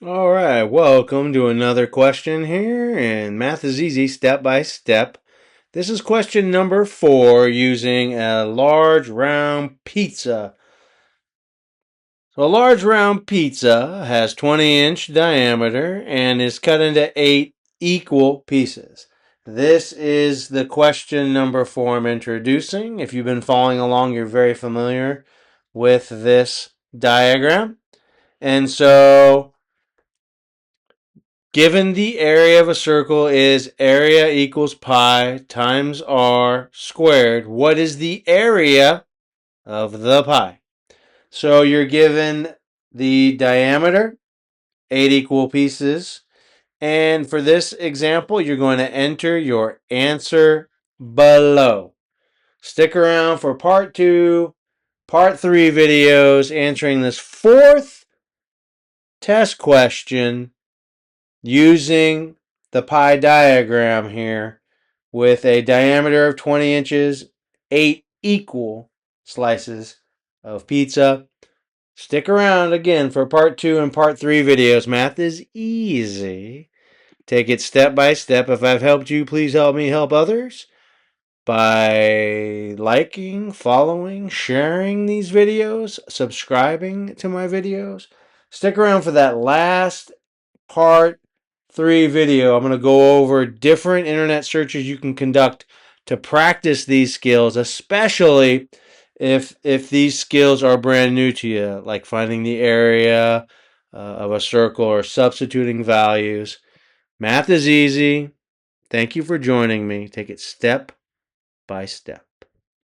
All right, welcome to another question here, and math is easy step by step. This is question number 4 using a large round pizza. So a large round pizza has 20-inch diameter and is cut into 8 equal pieces. This is the question number 4 I'm introducing. If you've been following along, you're very familiar with this diagram. And so given the area of a circle is area equals pi times r squared, what is the area of the pie? So you're given the diameter, 8 equal pieces. And for this example, you're going to enter your answer below. Stick around for part 2, part 3 videos answering this 4th test question using the pie diagram here with a diameter of 20 inches, 8 equal slices of pizza. Stick around again for part 2 and part 3 videos. Math is easy. Take it step by step. If I've helped you, please help me help others by liking, following, sharing these videos, subscribing to my videos. Stick around for that last part 3 video. I'm going to go over different internet searches you can conduct to practice these skills, especially if these skills are brand new to you, like finding the area of a circle or substituting values. Math is easy. Thank you for joining me. Take it step by step.